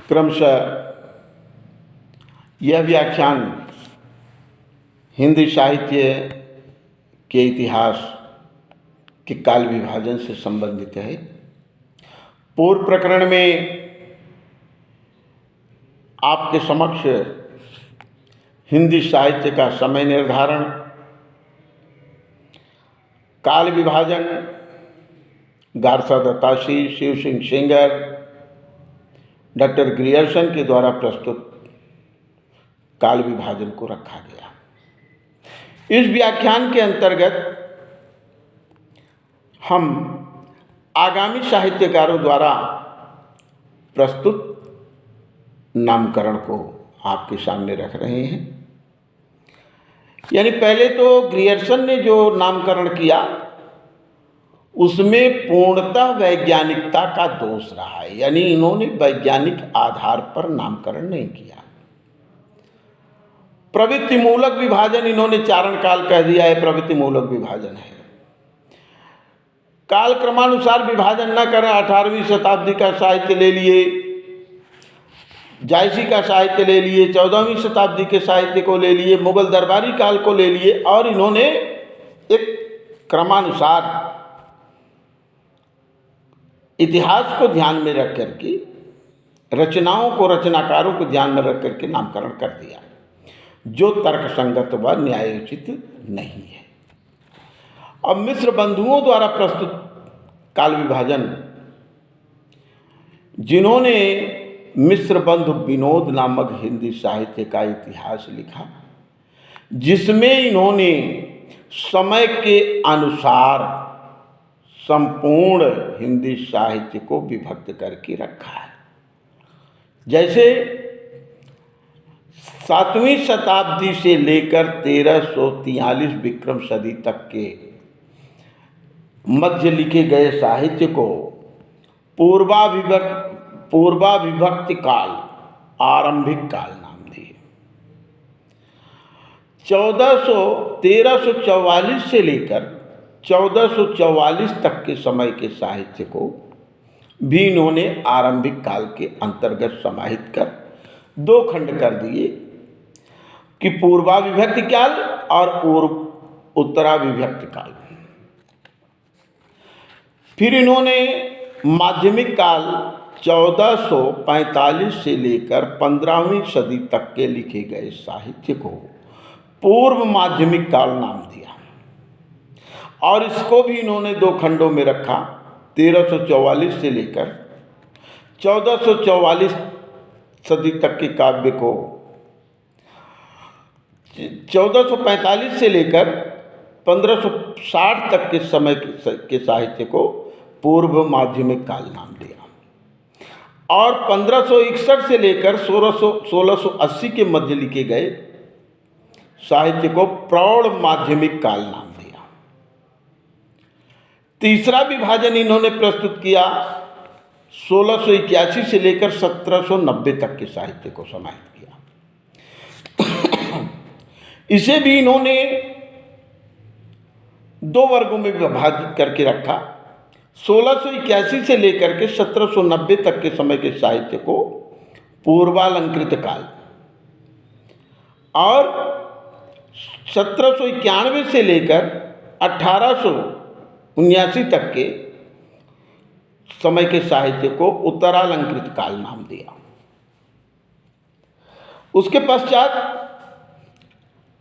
क्रमशः यह व्याख्यान हिंदी साहित्य के इतिहास के काल विभाजन से संबंधित है। पूर्व प्रकरण में आपके समक्ष हिंदी साहित्य का समय निर्धारण, काल विभाजन, Garcin de Tassy, Shiv Singh Sengar, doctor Grierson के द्वारा प्रस्तुत काल विभाजन को रखा गया। इस व्याख्यान के अंतर्गत हम आगामी साहित्यकारों द्वारा प्रस्तुत नामकरण को आपके सामने रख रहे हैं। यानी पहले तो ग्रियर्सन ने जो नामकरण किया उसमें पूर्णतः वैज्ञानिकता का दोष रहा है, यानी इन्होंने वैज्ञानिक आधार पर नामकरण नहीं किया। प्रवृत्ति मूलक विभाजन इन्होंने चारण काल कह दिया है, प्रवृत्ति मूलक विभाजन है। काल क्रमानुसार विभाजन न करें, 18वीं शताब्दी का साहित्य ले लिए, जायसी का साहित्य ले लिए, 14वीं शताब्दी के साहित्य को ले लिए, मुगल दरबारी काल को ले लिए और इन्होंने एक क्रमानुसार इतिहास को ध्यान में रख करके, रचनाओं को, रचनाकारों को ध्यान में रख करके नामकरण कर दिया, जो तर्कसंगत व न्यायोचित नहीं है। अब मिश्र बंधुओं द्वारा प्रस्तुत काल विभाजन, जिन्होंने मिश्र बंधु विनोद नामक हिंदी साहित्य का इतिहास लिखा, जिसमें इन्होंने समय के अनुसार संपूर्ण हिंदी साहित्य को विभक्त करके रखा है। जैसे 7वीं शताब्दी से लेकर 1343 विक्रम सदी तक के मध्य लिखे गए साहित्य को पूर्वाविभक्ति काल, आरंभिक काल नाम दिए। 1344 से लेकर 1444 तक के समय के साहित्य को भी इन्होंने आरंभिक काल के अंतर्गत समाहित कर दो खंड कर दिए कि पूर्वाविभक्ति काल और उत्तराविभक्ति काल। फिर इन्होंने माध्यमिक काल 1445 से लेकर 15वीं सदी तक के लिखे गए साहित्य को पूर्व माध्यमिक काल नाम दिया और इसको भी इन्होंने दो खंडों में रखा। 1344 से लेकर 1444 सदी तक के काव्य को, 1445 से लेकर 1560 तक के समय के साहित्य को पूर्व माध्यमिक काल नाम दिया और 1561 से लेकर 1680 के मध्य लिखे गए साहित्य को प्रौढ़ माध्यमिक काल नाम दिया। तीसरा विभाजन इन्होंने प्रस्तुत किया 1681 से लेकर 1790 तक के साहित्य को समाहित किया। इसे भी इन्होंने दो वर्गों में विभाजित करके रखा। 1681 से लेकर के 1790 तक के समय के साहित्य को पूर्वालंकृत काल और 1791 से लेकर 1879 तक के समय के साहित्य को उत्तरालंकृत काल नाम दिया। उसके पश्चात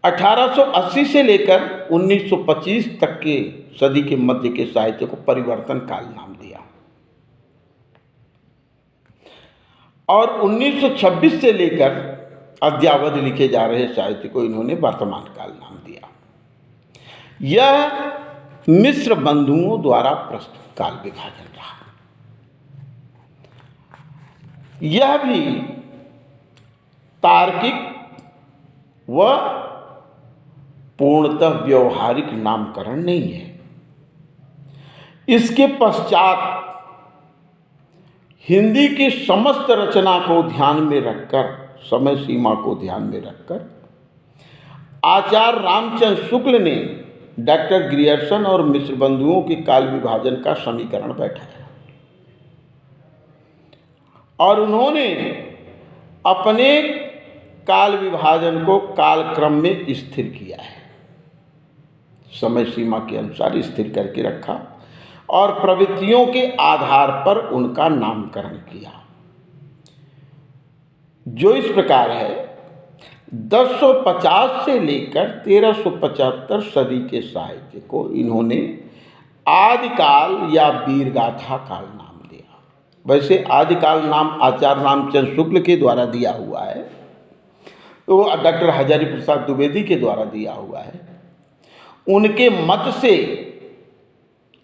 1880 से लेकर 1925 तक के सदी के मध्य के साहित्य को परिवर्तन काल नाम दिया और 1926 से लेकर अद्यावधि लिखे जा रहे साहित्य को इन्होंने वर्तमान काल नाम दिया। यह मिश्र बंधुओं द्वारा प्रस्तुत काल विभाजन रहा। यह भी तार्किक व पूर्णतः व्यवहारिक नामकरण नहीं है। इसके पश्चात हिंदी की समस्त रचना को ध्यान में रखकर, समय सीमा को ध्यान में रखकर आचार्य रामचंद्र शुक्ल ने डॉक्टर ग्रियर्सन और मिश्र बंधुओं के काल विभाजन का समीकरण बैठाया और उन्होंने अपने काल विभाजन को कालक्रम में स्थिर किया है, समय सीमा के अनुसार स्थिर करके रखा और प्रवृत्तियों के आधार पर उनका नामकरण किया, जो इस प्रकार है। 1050 से लेकर 1375 सदी के साहित्य को इन्होंने आदिकाल या वीरगाथा काल नाम दिया। वैसे आदिकाल नाम आचार्य रामचंद्र शुक्ल के द्वारा दिया हुआ है, तो डॉक्टर हजारी प्रसाद द्विवेदी के द्वारा दिया हुआ है। उनके मत से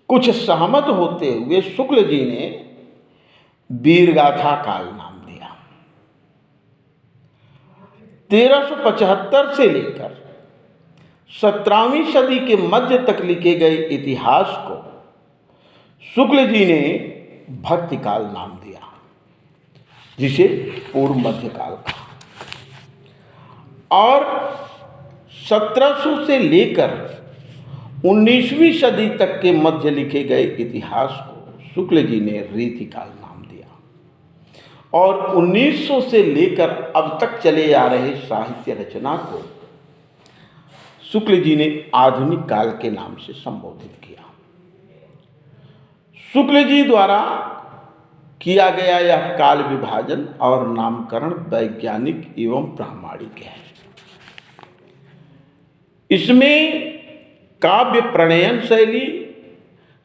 कुछ सहमत होते हुए शुक्ल जी ने वीरगाथा काल नाम दिया। 1375 से लेकर 17वीं सदी के मध्य तक लिखे गए इतिहास को शुक्ल जी ने भक्ति काल नाम दिया, जिसे पूर्व मध्यकाल कहा। और 1700 से लेकर 19वीं सदी तक के मध्य लिखे गए इतिहास को शुक्ल जी ने रीतिकाल नाम दिया। और 1900 से लेकर अब तक चले आ रहे साहित्य रचना को शुक्ल जी ने आधुनिक काल के नाम से संबोधित किया। शुक्ल जी द्वारा किया गया यह काल विभाजन और नामकरण वैज्ञानिक एवं प्रामाणिक है। इसमें काव्य प्रणयन शैली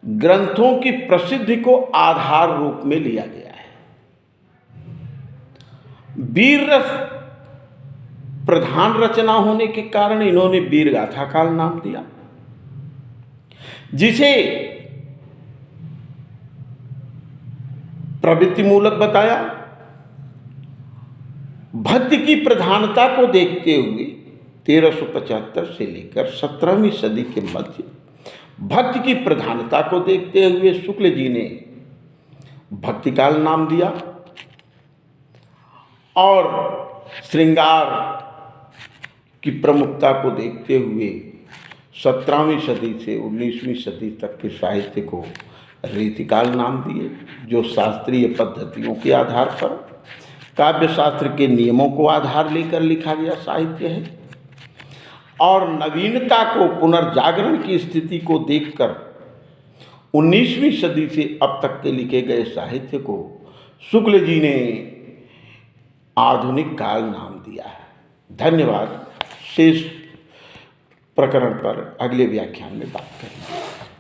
ग्रंथों की प्रसिद्धि को आधार रूप में लिया गया है। वीर रस प्रधान रचना होने के कारण इन्होंने वीरगाथा काल नाम दिया, जिसे प्रवृत्ति मूलक बताया। भक्ति की प्रधानता को देखते हुए 1375 से लेकर 17वीं सदी के मध्य भक्ति की प्रधानता को देखते हुए शुक्ल जी ने भक्ति काल नाम दिया। और श्रृंगार की प्रमुखता को देखते हुए 17वीं सदी से 19वीं सदी तक के साहित्य को रीतिकाल नाम दिए, जो शास्त्रीय पद्धतियों के आधार पर काव्य शास्त्र के नियमों को आधार लेकर लिखा गया साहित्य है। और नवीनता को पुनर्जागरण की स्थिति को देखकर 19वीं सदी से अब तक के लिखे गए साहित्य को शुक्ल जी ने आधुनिक काल नाम दिया है। धन्यवाद। शेष प्रकरण पर अगले व्याख्यान में बात करेंगे।